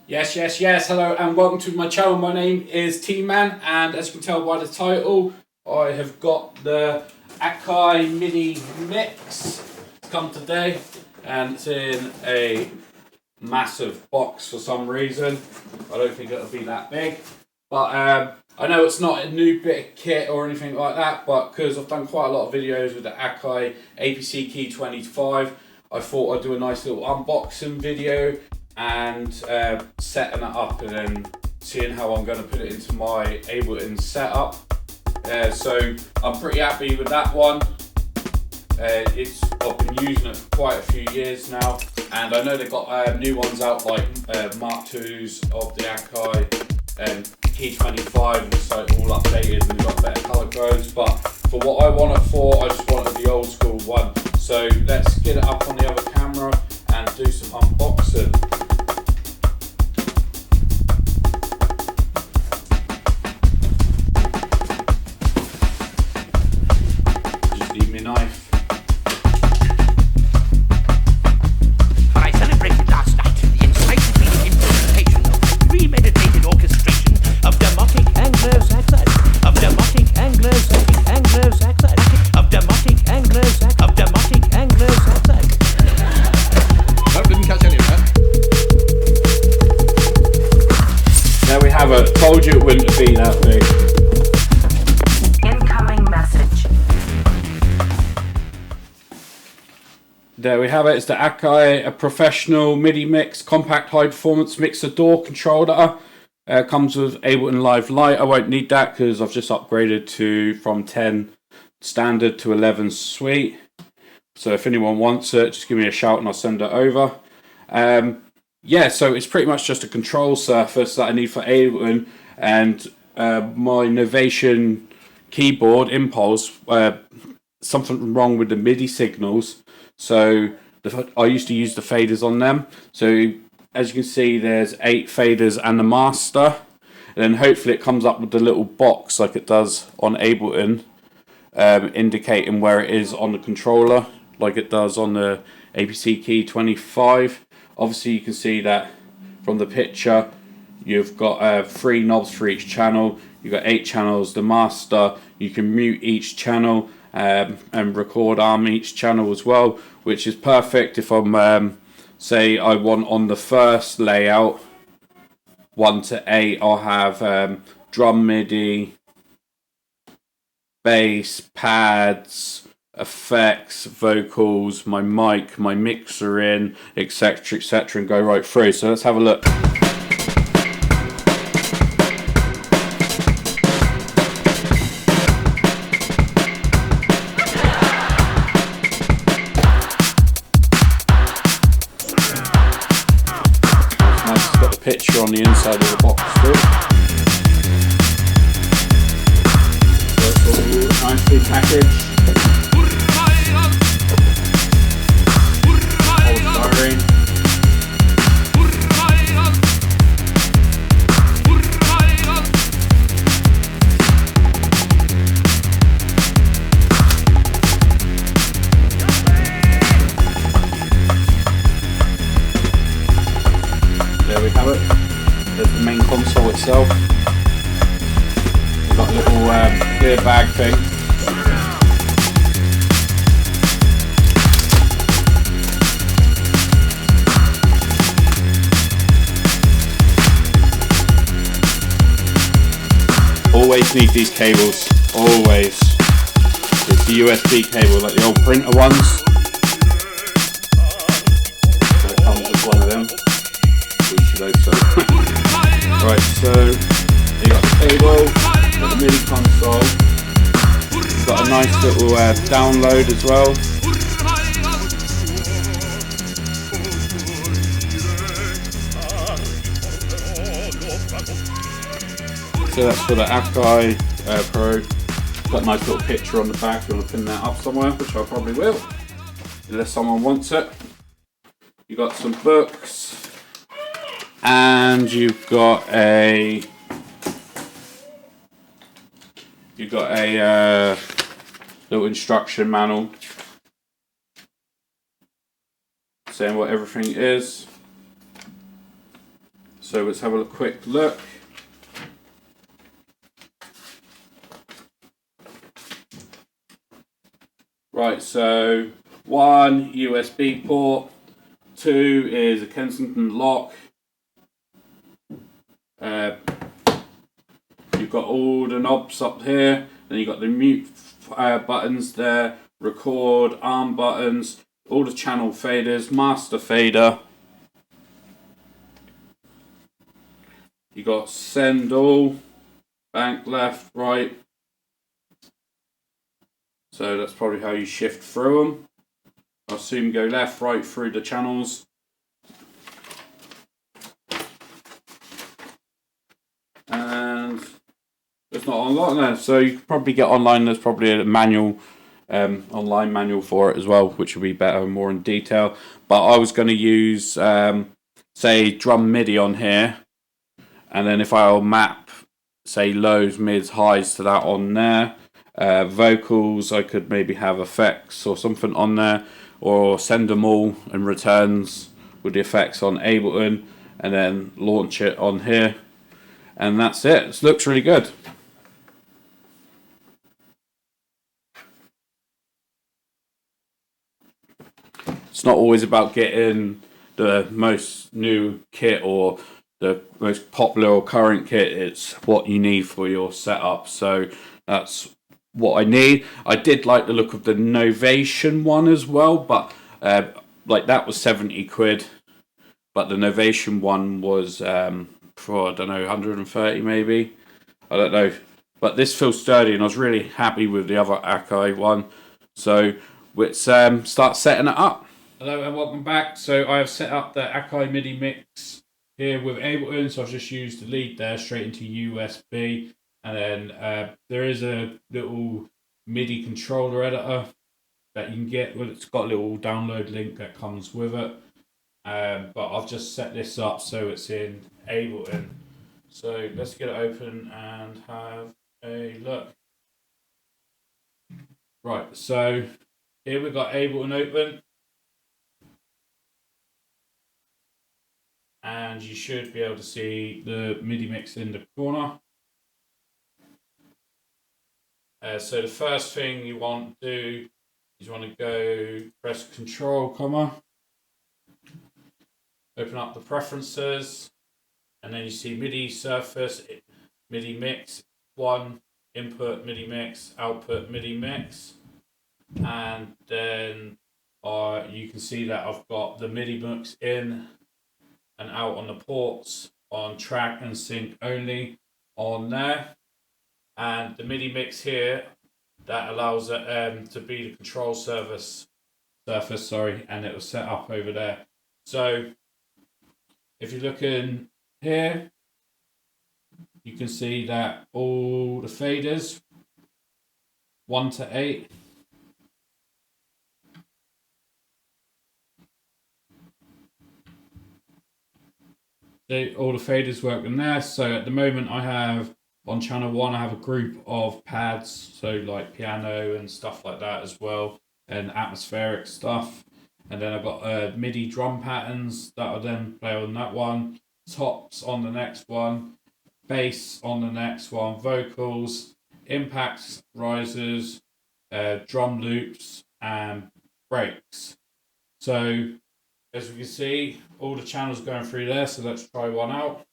Yes. Hello and welcome to my channel. My name is T-Man, and as you can tell by the title, I have got the Akai Midimix. It's come today, and it's in a massive box for some reason. I don't think it'll be that big, but I know it's not a new bit of kit or anything like that, but because I've done quite a lot of videos with the Akai APC Key 25, I thought I'd do a nice little unboxing video and setting it up and then seeing how I'm going to put it into my Ableton setup. So I'm pretty happy with that one. I've been using it for quite a few years now, and I know they've got new ones out like Mark IIs of the Akai Key 25, and it's like all updated and they've got better colour codes, but for what I want it for, I just wanted the old school one. So let's get it up on the other camera and do some unboxing. Just need my knife. For I celebrated last night the encyclopedic implementation of premeditated orchestration of demotic Anglo-Saxon, of demotic Anglo-Saxon, of demotic Anglo-Saxon, of demotic Anglo-Saxon. Nope, didn't catch any of that. There we have it. Told you it wouldn't be that big. Incoming message. There we have it. It's the Akai, a professional Midimix compact high performance mixer DAW controller. Comes with Ableton Live Lite. I won't need that because I've just upgraded from 10 standard to 11 suite. So if anyone wants it, just give me a shout and I'll send it over. Yeah, so it's pretty much just a control surface that I need for Ableton, and my Novation keyboard Impulse, something wrong with the MIDI signals, so I used to use the faders on them. So as you can see, there's 8 faders and the master, and then hopefully it comes up with the little box like it does on Ableton, indicating where it is on the controller like it does on the APC Key 25. Obviously you can see that from the picture. You've got 3 knobs for each channel. You've got 8 channels. The master, you can mute each channel and record arm each channel as well, which is perfect if I'm say I want on the first layout 1 to 8, I'll have drum MIDI, bass, pads, effects, vocals, my mic, my mixer in, etc, and go right through. So let's have a look. Nice, got the picture on the inside of the box too. So it's all nicely packaged. There we have it. There's the main console itself. We've got a little clear bag thing. Always need these cables, always. It's the USB cable, like the old printer ones. So it comes with one of them. We should hope so. Right, so you got the cable, got the MIDI console. Got a nice little download as well. So that's for the Akai Pro. Got a nice little picture on the back if you want to pin that up somewhere, which I probably will, unless someone wants it. You got some books, and you've got a little instruction manual saying what everything is. So let's have a quick look. Right, so 1 USB port, 2 is a Kensington lock. You've got all the knobs up here, then you've got the mute buttons there, record, arm buttons, all the channel faders, master fader. You got send all, bank left, right. So that's probably how you shift through them. I assume go left, right through the channels. And there's not a lot there, so you can probably get online. There's probably a manual, online manual for it as well, which will be better and more in detail. But I was going to use, say, drum MIDI on here, and then if I'll map, say, lows, mids, highs to that on there. Vocals, I could maybe have effects or something on there, or send them all and returns with the effects on Ableton, and then launch it on here, and that's it. It looks really good. It's not always about getting the most new kit or the most popular or current kit. It's what you need for your setup. So that's what I need. I did like the look of the Novation one as well, but like that was 70 quid, but the Novation one was for, I don't know, 130 maybe, I don't know, but this feels sturdy, and I was really happy with the other Akai one. So let's start setting it up. Hello and welcome back. So I have set up the Akai Midimix here with Ableton, so I've just used the lead there straight into USB. And then there is a little MIDI controller editor that you can get. Well, it's got a little download link that comes with it. But I've just set this up so it's in Ableton. So let's get it open and have a look. Right, so here we've got Ableton open. And you should be able to see the Midimix in the corner. So the first thing you want to do is you want to go press Control, open up the preferences, and then you see MIDI surface, MIDI mix, one input MIDI mix, output MIDI mix, and then you can see that I've got the MIDI mix in and out on the ports, on track and sync only on there. And the MIDI mix here, that allows it to be the control surface, and it was set up over there. So if you look in here, you can see that all the faders, 1 to 8, all the faders work in there. So at the moment I have, on channel 1, I have a group of pads, so like piano and stuff like that as well, and atmospheric stuff. And then I've got MIDI drum patterns that will then play on that one, tops on the next one, bass on the next one, vocals, impacts, risers, drum loops, and breaks. So as we can see, all the channels going through there, so let's try one out.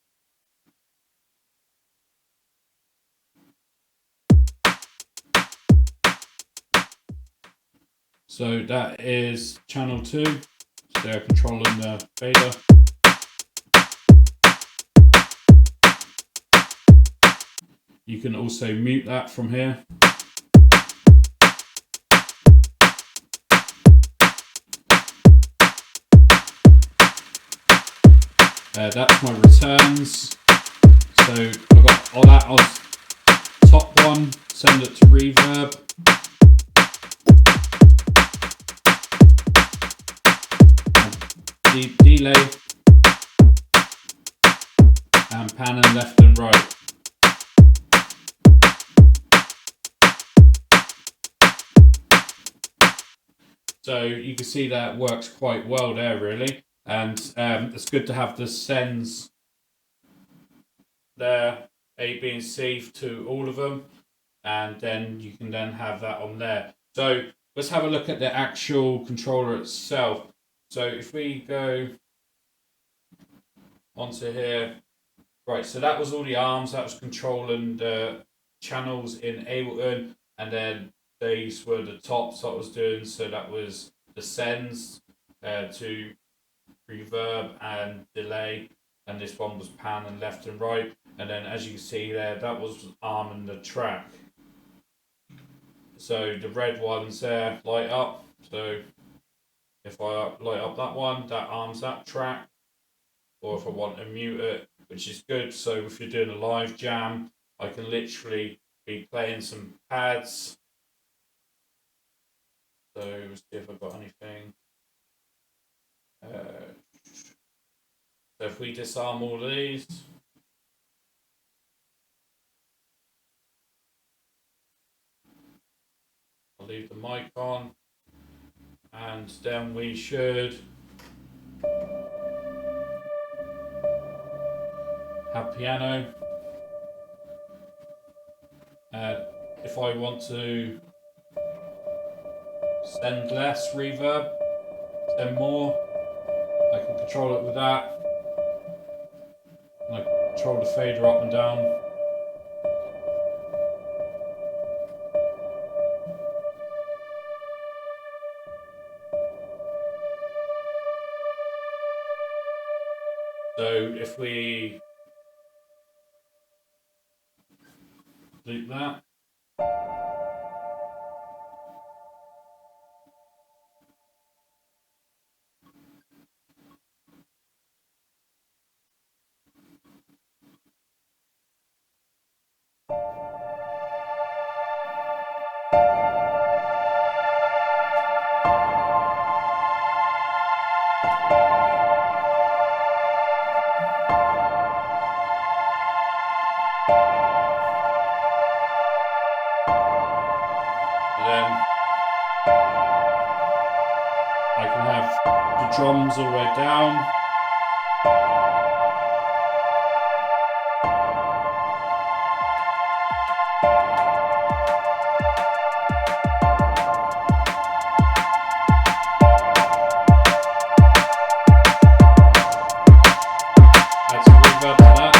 So that is channel 2, so they're controlling the fader. You can also mute that from here. That's my returns. So I've got all that on top one, send it to reverb. Delay and panning left and right. So you can see that works quite well there, really, and it's good to have the sends there, A, B, and C to all of them, and then you can then have that on there. So let's have a look at the actual controller itself. So if we go onto here, right, so that was all the arms, that was controlling the channels in Ableton, and then these were the tops I was doing, so that was the sends to reverb and delay, and this one was pan and left and right, and then as you can see there, that was arming the track. So the red ones there light up, so if I light up that one, that arms that track, or if I want to mute it, which is good, so if you're doing a live jam, I can literally be playing some pads. So let's see if I've got anything. So if we disarm all of these, I'll leave the mic on, and then we should have piano. If I want to send less reverb, send more, I can control it with that. And I control the fader up and down. So if we loop that, then I can have the drums all the way down. Add some reverb to that.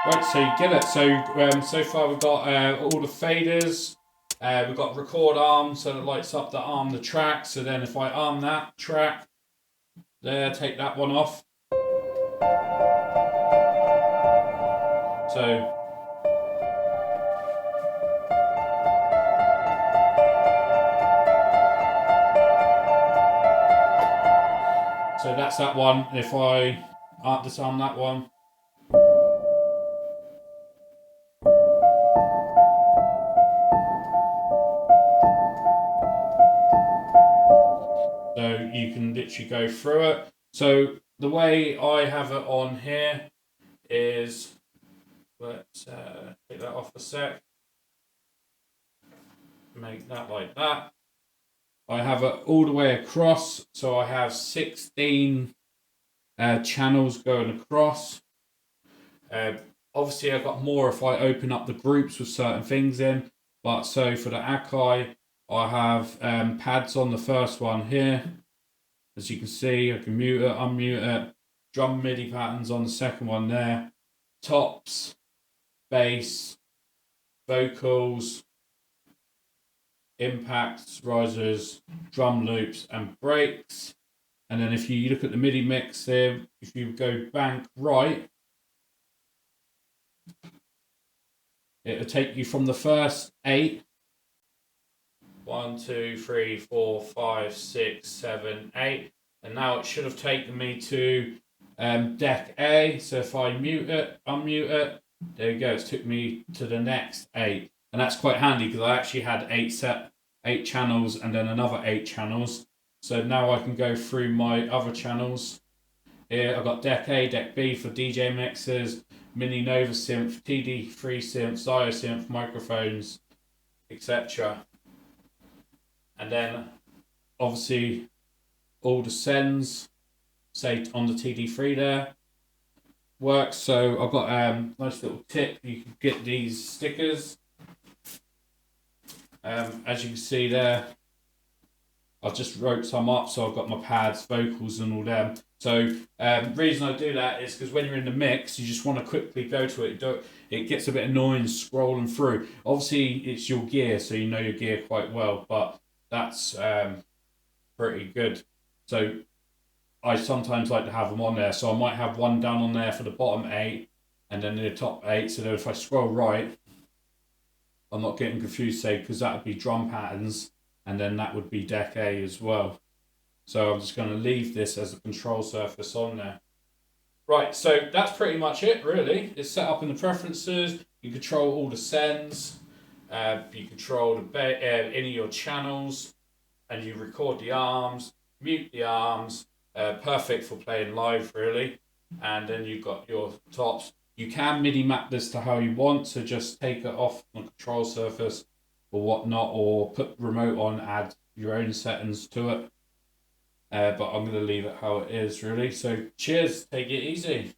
Right, so you get it. So far we've got all the faders. We've got record arm, so it lights up the arm the track. So then if I arm that track, there, take that one off. So that's that one. If I disarm that one, so you can literally go through it. So the way I have it on here is, let's take that off a sec. Make that like that. I have it all the way across, so I have 16 channels going across. Obviously I've got more if I open up the groups with certain things in, but so for the Akai, I have pads on the first one here. As you can see, I can mute it, unmute it. Drum MIDI patterns on the second one there. Tops, bass, vocals, impacts, risers, drum loops, and breaks. And then if you look at the MIDI mix there, if you go bank right, it'll take you from the first 8. 1, 2, 3, 4, 5, 6, 7, 8. And now it should have taken me to Deck A. So if I mute it, unmute it, there you go. It took me to the next 8, and that's quite handy because I actually had 8 channels and then another 8 channels. So now I can go through my other channels. Here I've got Deck A, Deck B for DJ mixers, Mini Nova synth, TD3 synth, Zio synth, microphones, etc. And then obviously all the sends, say on the TD3 there, works. So I've got a nice little tip. You can get these stickers. As you can see there, I've just wrote some up, so I've got my pads, vocals and all them. So reason I do that is because when you're in the mix, you just want to quickly go to it. It gets a bit annoying scrolling through. Obviously, it's your gear, so you know your gear quite well, but that's pretty good. So I sometimes like to have them on there. So I might have one down on there for the bottom 8 and then the top 8. So that if I scroll right, I'm not getting confused, say, because that would be drum patterns and then that would be Deck A as well. So I'm just going to leave this as a control surface on there. Right, so that's pretty much it, really. It's set up in the preferences. You control all the sends. You control any of your channels. And you record the arms, mute the arms. Perfect for playing live, really. And then you've got your tops. You can MIDI map this to how you want. So just take it off on the control surface or whatnot. Or put remote on, add your own settings to it. But I'm going to leave it how it is, really. So cheers, take it easy.